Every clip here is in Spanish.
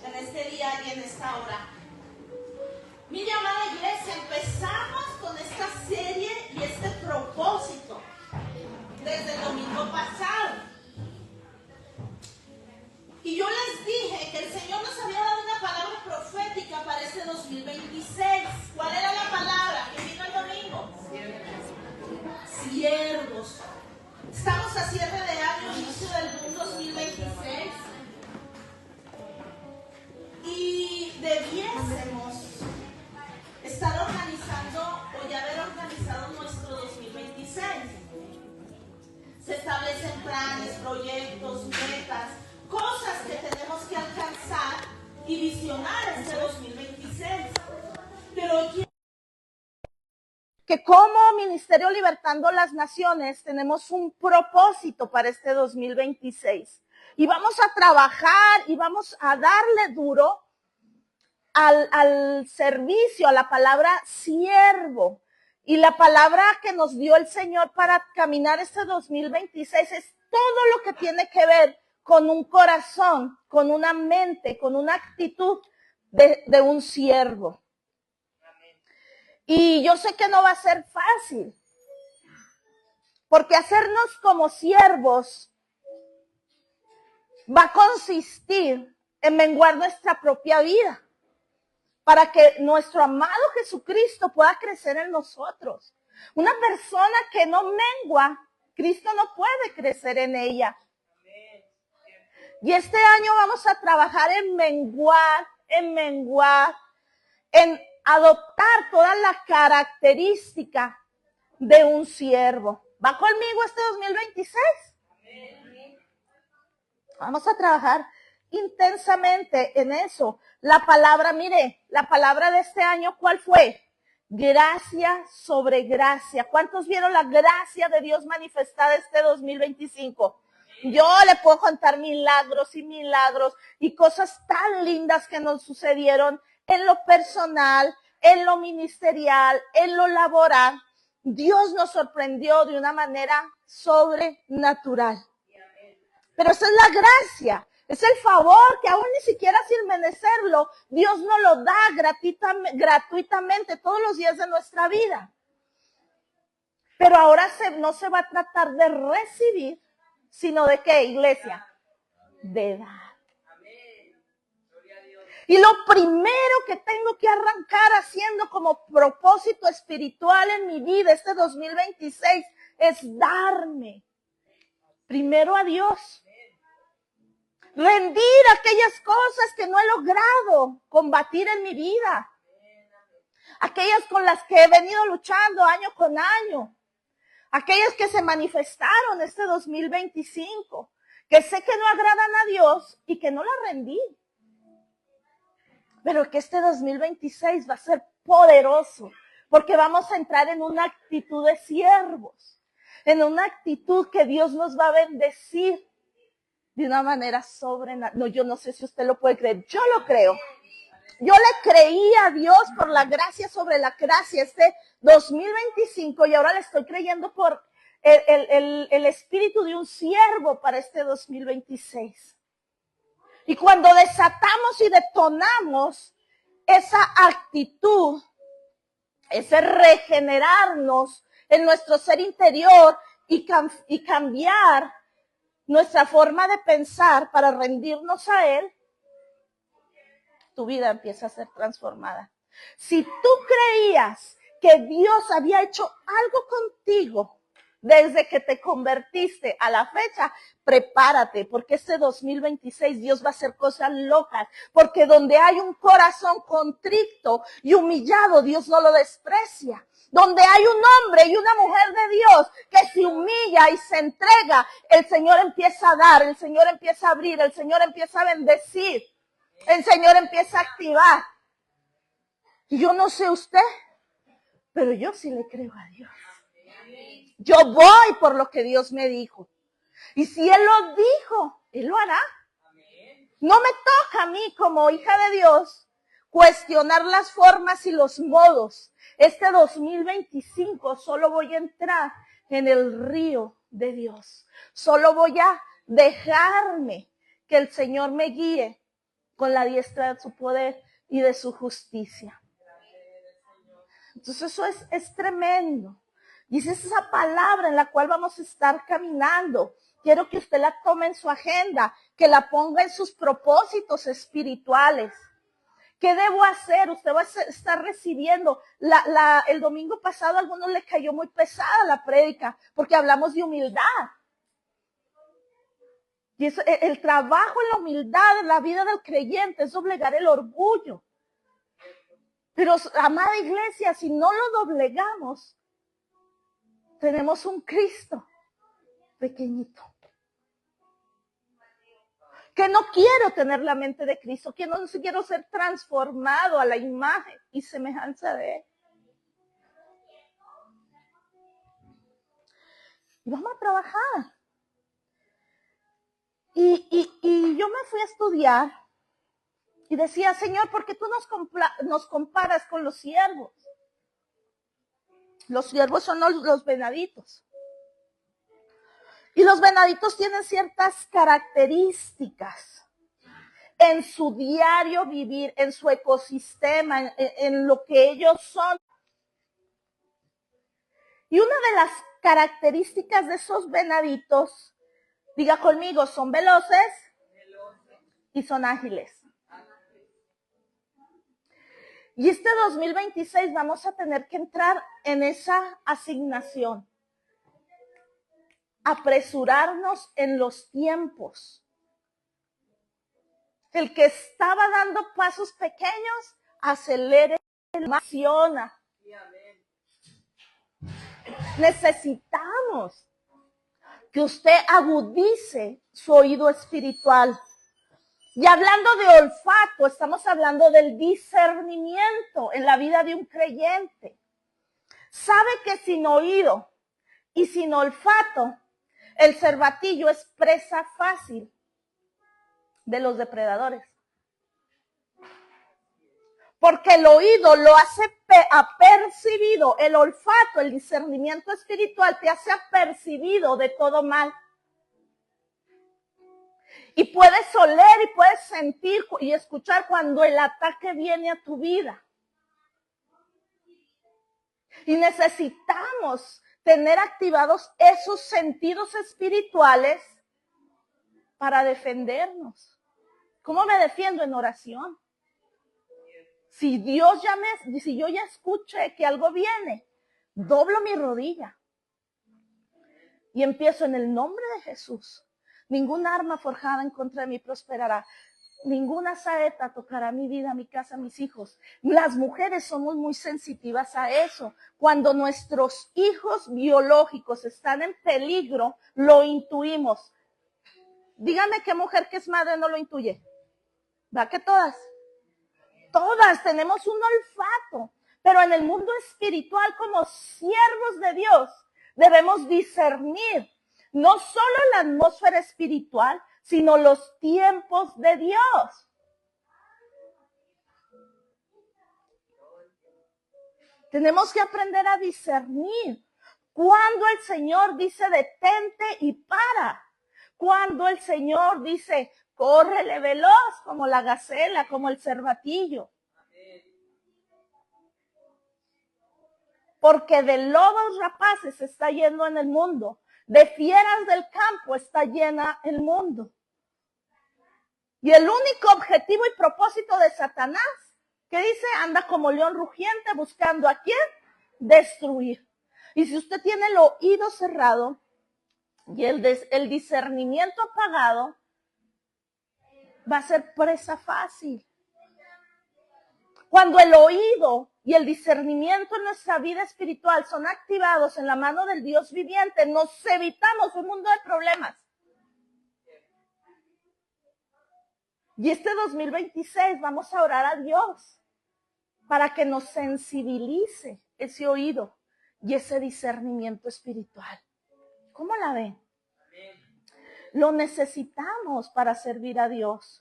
en este día y en esta hora. Mi amada iglesia, empezamos con esta serie y este propósito desde el domingo pasado. Y yo les dije que el Señor nos había dado una palabra profética para este 2026. ¿Cuál era la palabra que vino el domingo? Siervos. Estamos a cierre de año, inicio del 2026. Y debiésemos estar organizando o ya haber organizado nuestro 2026. Se establecen planes, proyectos, metas, cosas que tenemos que alcanzar y visionar este 2026. Pero que como Ministerio Libertando las Naciones tenemos un propósito para este 2026. Y vamos a trabajar y vamos a darle duro al servicio, a la palabra siervo. Y la palabra que nos dio el Señor para caminar este 2026 es todo lo que tiene que ver con un corazón, con una mente, con una actitud de un siervo. Y yo sé que no va a ser fácil, porque hacernos como siervos va a consistir en menguar nuestra propia vida, para que nuestro amado Jesucristo pueda crecer en nosotros. Una persona que no mengua, Cristo no puede crecer en ella. Y este año vamos a trabajar en menguar, en adoptar toda la característica de un siervo. ¿Va conmigo este 2026? Vamos a trabajar intensamente en eso. La palabra, mire, la palabra de este año, ¿cuál fue? Gracia sobre gracia. ¿Cuántos vieron la gracia de Dios manifestada este 2025? Yo le puedo contar milagros y cosas tan lindas que nos sucedieron en lo personal, en lo ministerial, en lo laboral. Dios nos sorprendió de una manera sobrenatural. Pero esa es la gracia, es el favor que aún ni siquiera sin merecerlo, Dios nos lo da gratuitamente todos los días de nuestra vida. Pero ahora no se va a tratar de recibir, sino de ¿qué, iglesia? De dar. Y lo primero que tengo que arrancar haciendo como propósito espiritual en mi vida este 2026 es darme primero a Dios. Rendir aquellas cosas que no he logrado combatir en mi vida. Aquellas con las que he venido luchando año con año. Aquellas que se manifestaron este 2025. Que sé que no agradan a Dios y que no las rendí. Pero que este 2026 va a ser poderoso. Porque vamos a entrar en una actitud de siervos. En una actitud que Dios nos va a bendecir. De una manera sobrenatural. No, yo no sé si usted lo puede creer. Yo lo creo. Yo le creí a Dios por la gracia sobre la gracia este 2025 y ahora le estoy creyendo por el espíritu de un siervo para este 2026. Y cuando desatamos y detonamos esa actitud, ese regenerarnos en nuestro ser interior y cambiar nuestra forma de pensar para rendirnos a Él, tu vida empieza a ser transformada. Si tú creías que Dios había hecho algo contigo desde que te convertiste a la fecha, prepárate, porque este 2026 Dios va a hacer cosas locas, porque donde hay un corazón contrito y humillado, Dios no lo desprecia. Donde hay un hombre y una mujer de Dios que se humilla y se entrega, el Señor empieza a dar, el Señor empieza a abrir, el Señor empieza a bendecir, el Señor empieza a activar. Y yo no sé usted, pero yo sí le creo a Dios. Yo voy por lo que Dios me dijo. Y si Él lo dijo, Él lo hará. No me toca a mí como hija de Dios cuestionar las formas y los modos. Este 2025 solo voy a entrar en el río de Dios. Solo voy a dejarme que el Señor me guíe con la diestra de su poder y de su justicia. Entonces eso es tremendo. Y esa es esa palabra en la cual vamos a estar caminando. Quiero que usted la tome en su agenda, que la ponga en sus propósitos espirituales. ¿Qué debo hacer? Usted va a estar recibiendo. El domingo pasado a algunos les cayó muy pesada la prédica, porque hablamos de humildad. Y eso, el trabajo en la humildad en la vida del creyente es doblegar el orgullo. Pero, amada iglesia, si no lo doblegamos, tenemos un Cristo pequeñito. Que no quiero tener la mente de Cristo, que no quiero ser transformado a la imagen y semejanza de Él. Y vamos a trabajar. Y yo me fui a estudiar y decía, Señor, ¿por qué tú nos comparas con los siervos? Los siervos son los venaditos. Y los venaditos tienen ciertas características en su diario vivir, en su ecosistema, en lo que ellos son. Y una de las características de esos venaditos, diga conmigo, son veloces y son ágiles. Y este 2026 vamos a tener que entrar en esa asignación. Apresurarnos en los tiempos. El que estaba dando pasos pequeños, acelere, emociona. Necesitamos que usted agudice su oído espiritual. Y hablando de olfato, estamos hablando del discernimiento en la vida de un creyente. Sabe que sin oído y sin olfato, el cervatillo es presa fácil de los depredadores. Porque el oído lo hace apercibido, el olfato, el discernimiento espiritual te hace apercibido de todo mal. Y puedes oler y puedes sentir y escuchar cuando el ataque viene a tu vida. Y necesitamos tener activados esos sentidos espirituales para defendernos. ¿Cómo me defiendo? En oración. Si yo ya escuché que algo viene, doblo mi rodilla y empiezo en el nombre de Jesús. Ninguna arma forjada en contra de mí prosperará. Ninguna saeta tocará mi vida, mi casa, mis hijos. Las mujeres somos muy sensitivas a eso. Cuando nuestros hijos biológicos están en peligro, lo intuimos. Dígame qué mujer que es madre no lo intuye. ¿Va que todas? Todas tenemos un olfato. Pero en el mundo espiritual, como siervos de Dios, debemos discernir no solo la atmósfera espiritual, sino los tiempos de Dios. Tenemos que aprender a discernir cuando el Señor dice detente y para. Cuando el Señor dice córrele veloz como la gacela, como el cervatillo. Porque de lobos rapaces se está yendo en el mundo. De fieras del campo está llena el mundo. Y el único objetivo y propósito de Satanás, ¿qué dice? Anda como león rugiente buscando a quién destruir. Y si usted tiene el oído cerrado y el discernimiento apagado, va a ser presa fácil. Cuando el oído y el discernimiento en nuestra vida espiritual son activados en la mano del Dios viviente, nos evitamos un mundo de problemas. Y este 2026 vamos a orar a Dios para que nos sensibilice ese oído y ese discernimiento espiritual. ¿Cómo la ven? Lo necesitamos para servir a Dios.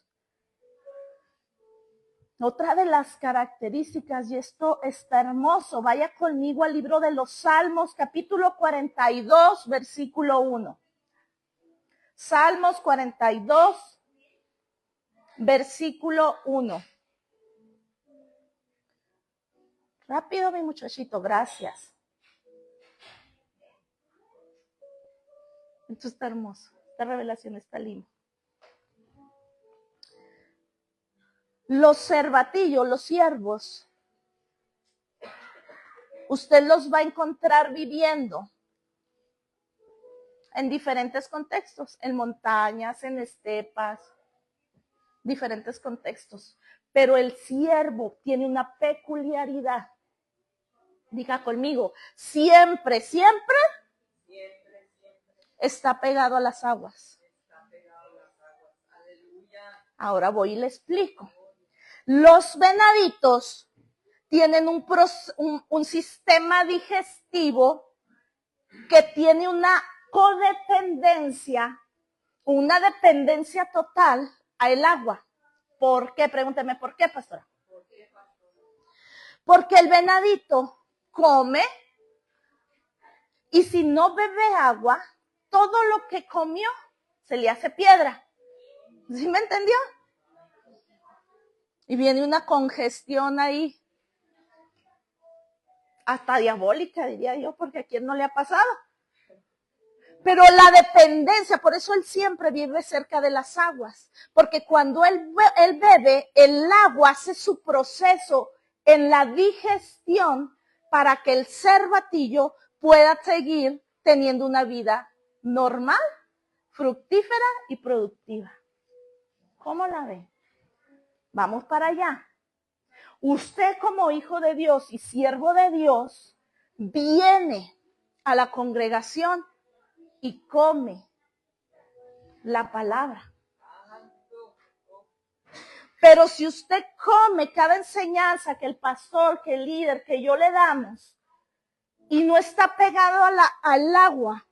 Otra de las características, y esto está hermoso, vaya conmigo al libro de los Salmos, capítulo 42, versículo 1. Salmos 42, versículo 1. Rápido, mi muchachito, gracias. Esto está hermoso. Esta revelación está linda. Los cervatillos, los ciervos, usted los va a encontrar viviendo en diferentes contextos, en montañas, en estepas, diferentes contextos. Pero el ciervo tiene una peculiaridad. Diga conmigo, siempre, siempre está pegado a las aguas. Ahora voy y le explico. Los venaditos tienen un sistema digestivo que tiene una codependencia, una dependencia total al agua. ¿Por qué? Pregúnteme, ¿por qué, pastora? Porque el venadito come y si no bebe agua, todo lo que comió se le hace piedra. ¿Sí me entendió? Y viene una congestión ahí, hasta diabólica, diría yo, porque a quién no le ha pasado. Pero la dependencia, por eso él siempre vive cerca de las aguas, porque cuando él bebe, el agua hace su proceso en la digestión para que el cervatillo pueda seguir teniendo una vida normal, fructífera y productiva. ¿Cómo la ve? Vamos para allá. Usted como hijo de Dios y siervo de Dios viene a la congregación y come la palabra. Pero si usted come cada enseñanza que el pastor, que el líder, que yo le damos y no está pegado al agua,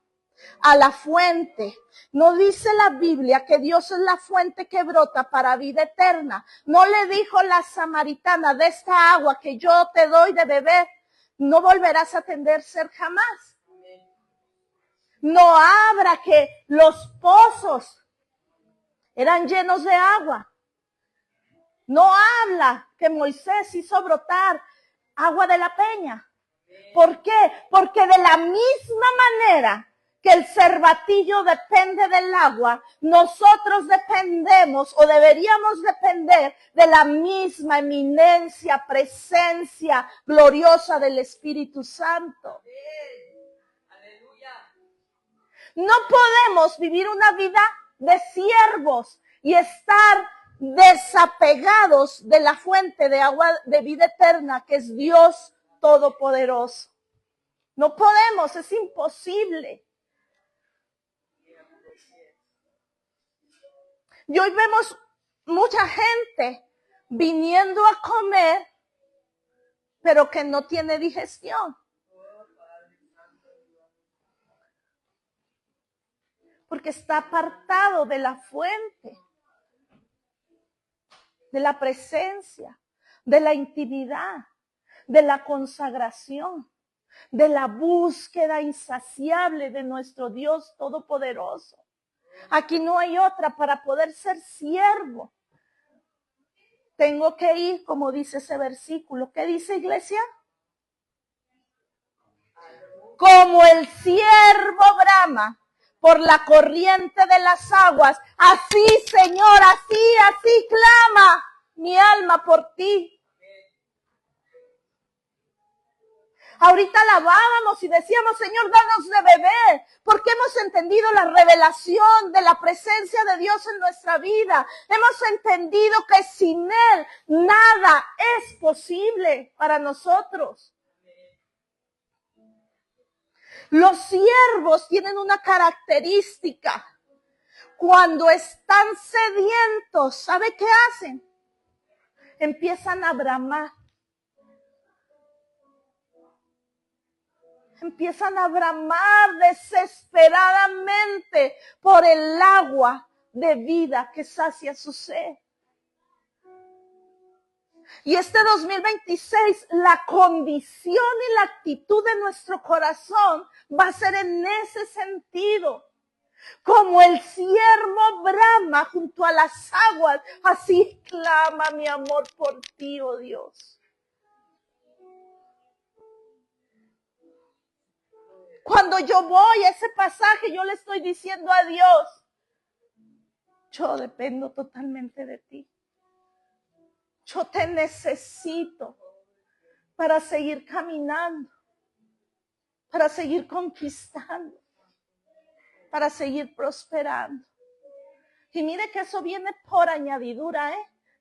a la fuente. No dice la Biblia que Dios es la fuente que brota para vida eterna. No le dijo la samaritana, de esta agua que yo te doy de beber, no volverás a tener sed jamás. No habla que los pozos eran llenos de agua. No habla que Moisés hizo brotar agua de la peña. ¿Por qué? Porque de la misma manera que el cervatillo depende del agua, nosotros dependemos o deberíamos depender de la misma eminencia, presencia gloriosa del Espíritu Santo. No podemos vivir una vida de siervos y estar desapegados de la fuente de agua de vida eterna que es Dios Todopoderoso. No podemos, es imposible. Y hoy vemos mucha gente viniendo a comer, pero que no tiene digestión. Porque está apartado de la fuente, de la presencia, de la intimidad, de la consagración, de la búsqueda insaciable de nuestro Dios Todopoderoso. Aquí no hay otra para poder ser siervo. Tengo que ir, como dice ese versículo. ¿Qué dice, iglesia? Como el siervo brama por la corriente de las aguas, así, Señor, así clama mi alma por ti. Ahorita alabábamos y decíamos, Señor, danos de beber, porque hemos entendido la revelación de la presencia de Dios en nuestra vida. Hemos entendido que sin Él nada es posible para nosotros. Los siervos tienen una característica. Cuando están sedientos, ¿sabe qué hacen? Empiezan a bramar. Empiezan a bramar desesperadamente por el agua de vida que sacia su sed. Y este 2026, la condición y la actitud de nuestro corazón va a ser en ese sentido. Como el ciervo brama junto a las aguas, así clama mi amor por ti, oh Dios. Cuando yo voy a ese pasaje, yo le estoy diciendo a Dios, yo dependo totalmente de ti. Yo te necesito para seguir caminando, para seguir conquistando, para seguir prosperando. Y mire que eso viene por añadidura,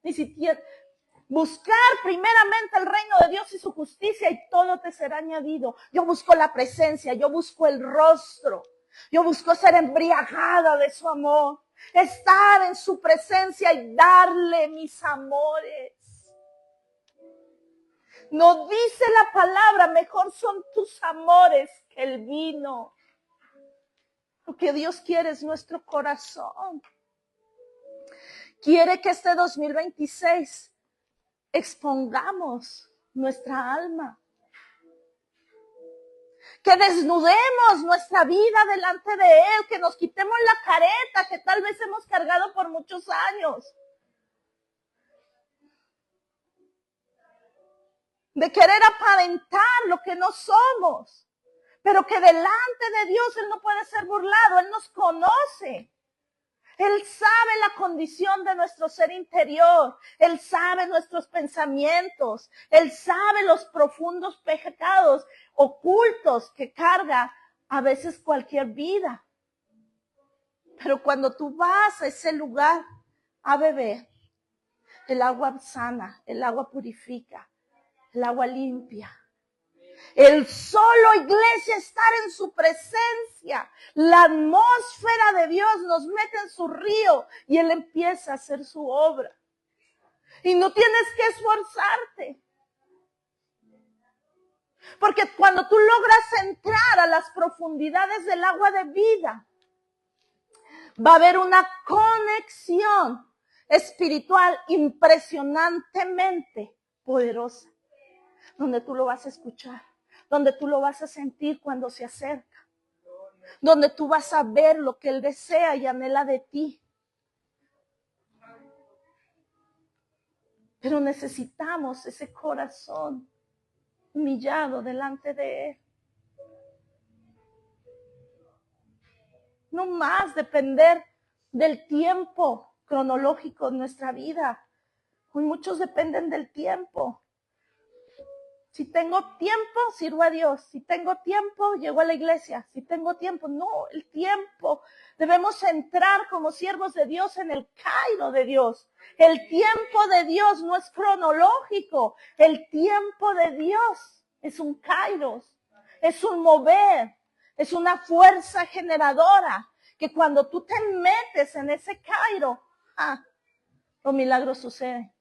Ni siquiera buscar primeramente el reino de Dios y su justicia y todo te será añadido. Yo busco la presencia, yo busco el rostro, yo busco ser embriagada de su amor, estar en su presencia y darle mis amores. No dice la palabra, mejor son tus amores que el vino. Lo que Dios quiere es nuestro corazón. Quiere que este 2026 expongamos nuestra alma. Que desnudemos nuestra vida delante de Él, que nos quitemos la careta que tal vez hemos cargado por muchos años. De querer aparentar lo que no somos, pero que delante de Dios Él no puede ser burlado, Él nos conoce. Él sabe la condición de nuestro ser interior, Él sabe nuestros pensamientos, Él sabe los profundos pecados ocultos que carga a veces cualquier vida. Pero cuando tú vas a ese lugar a beber, el agua sana, el agua purifica, el agua limpia. El solo, iglesia, estar en su presencia. La atmósfera de Dios nos mete en su río y Él empieza a hacer su obra. Y no tienes que esforzarte. Porque cuando tú logras entrar a las profundidades del agua de vida, va a haber una conexión espiritual impresionantemente poderosa, donde tú lo vas a escuchar, donde tú lo vas a sentir cuando se acerca, donde tú vas a ver lo que Él desea y anhela de ti. Pero necesitamos ese corazón humillado delante de Él. No más depender del tiempo cronológico de nuestra vida. Hoy muchos dependen del tiempo. Si tengo tiempo, sirvo a Dios. Si tengo tiempo, llego a la iglesia. Si tengo tiempo, no, el tiempo. Debemos entrar como siervos de Dios en el cairo de Dios. El tiempo de Dios no es cronológico. El tiempo de Dios es un kairos, es un mover, es una fuerza generadora que cuando tú te metes en ese cairo, los milagros suceden.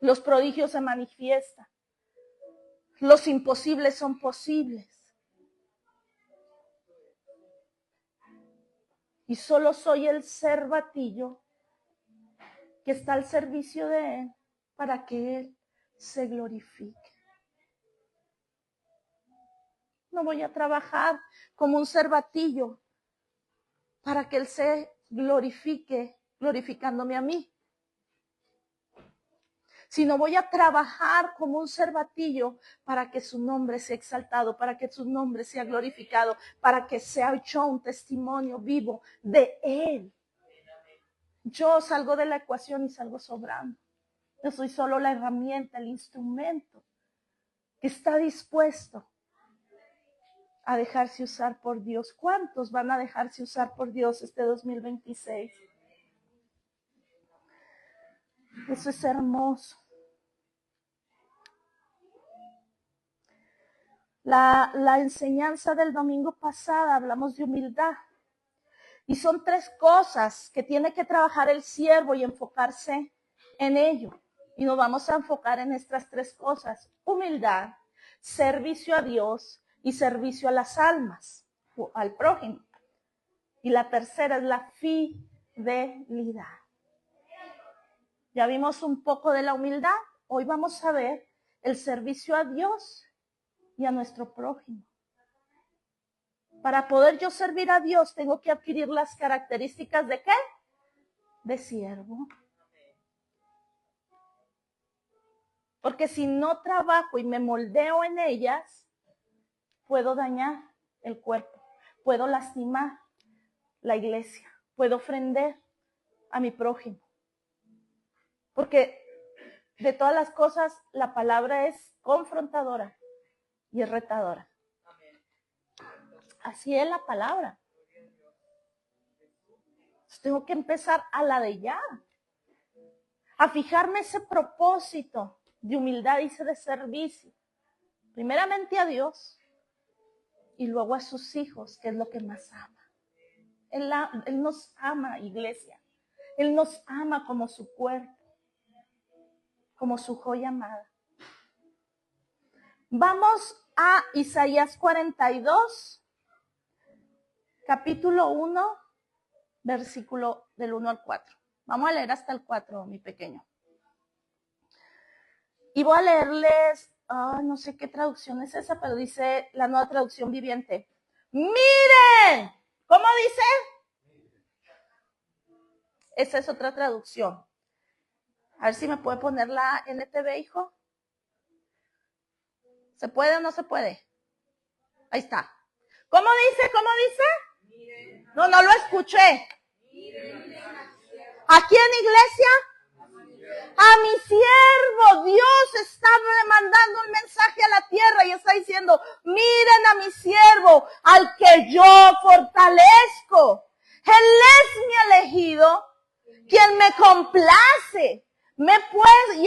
Los prodigios se manifiestan. Los imposibles son posibles. Y solo soy el cervatillo que está al servicio de Él para que Él se glorifique. No voy a trabajar como un cervatillo para que Él se glorifique, glorificándome a mí. Sino voy a trabajar como un cervatillo para que su nombre sea exaltado, para que su nombre sea glorificado, para que sea hecho un testimonio vivo de Él. Yo salgo de la ecuación y salgo sobrando. Yo soy solo la herramienta, el instrumento que está dispuesto a dejarse usar por Dios. ¿Cuántos van a dejarse usar por Dios este 2026? Eso es hermoso. La enseñanza del domingo pasado hablamos de humildad. Y son 3 cosas que tiene que trabajar el siervo y enfocarse en ello. Y nos vamos a enfocar en estas 3 cosas. Humildad, servicio a Dios y servicio a las almas, o al prójimo. Y la tercera es la fidelidad. Ya vimos un poco de la humildad. Hoy vamos a ver el servicio a Dios y a nuestro prójimo. Para poder yo servir a Dios, tengo que adquirir las características ¿de qué? De siervo. Porque si no trabajo y me moldeo en ellas, puedo dañar el cuerpo, puedo lastimar la iglesia, puedo ofender a mi prójimo. Porque de todas las cosas, la palabra es confrontadora y es retadora. Así es la palabra. Entonces, tengo que empezar a la de ya, a fijarme ese propósito de humildad y de servicio. Primeramente a Dios y luego a sus hijos, que es lo que más ama. Él nos ama, iglesia. Él nos ama como su cuerpo, como su joya amada. Vamos a Isaías 42, capítulo 1, versículo del 1 al 4. Vamos a leer hasta el 4, mi pequeño. Y voy a leerles, no sé qué traducción es esa, pero dice la Nueva Traducción Viviente. ¡Miren! ¿Cómo dice? Esa es otra traducción. A ver si me puede poner la NTV, hijo. ¿Se puede o no se puede? Ahí está. ¿Cómo dice? ¿Cómo dice? No, no lo escuché. ¿A quién, iglesia? A mi siervo. Dios está mandando un mensaje a la tierra y está diciendo, miren a mi siervo, al que yo fortalezco. Él es mi elegido, quien me complace. Y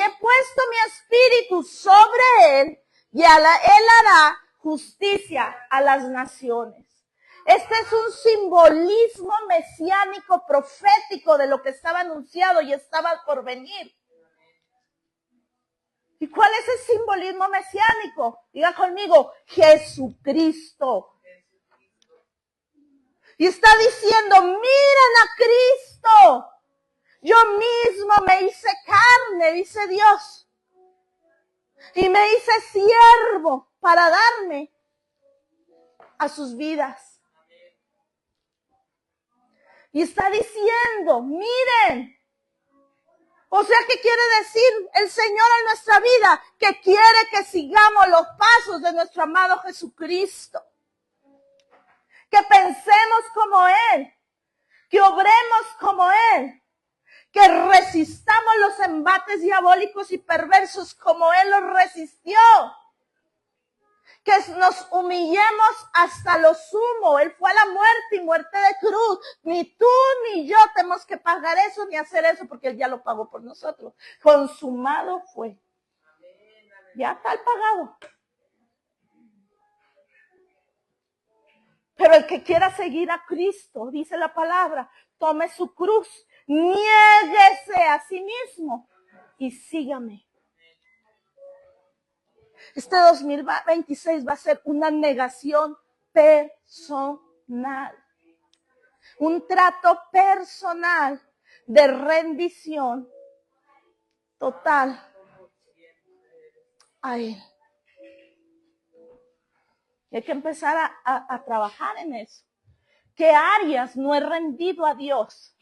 he puesto mi espíritu sobre él y él hará justicia a las naciones. Este es un simbolismo mesiánico profético de lo que estaba anunciado y estaba por venir. ¿Y cuál es el simbolismo mesiánico? Diga conmigo, Jesucristo. Y está diciendo, miren a Cristo. Yo mismo me hice carne, dice Dios. Y me hice siervo para darme a sus vidas. Y está diciendo, miren. O sea, ¿qué quiere decir el Señor en nuestra vida? Que quiere que sigamos los pasos de nuestro amado Jesucristo. Que pensemos como Él. Que obremos como Él. Que resistamos los embates diabólicos y perversos como Él los resistió. Que nos humillemos hasta lo sumo. Él fue a la muerte y muerte de cruz. Ni tú ni yo tenemos que pagar eso ni hacer eso porque Él ya lo pagó por nosotros. Consumado fue. Ya está el pagado. Pero el que quiera seguir a Cristo, dice la palabra, tome su cruz, niéguese a sí mismo y sígame. Este 2026 va a ser una negación personal. Un trato personal de rendición total a Él. Y hay que empezar a trabajar en eso. ¿Qué áreas no he rendido a Dios?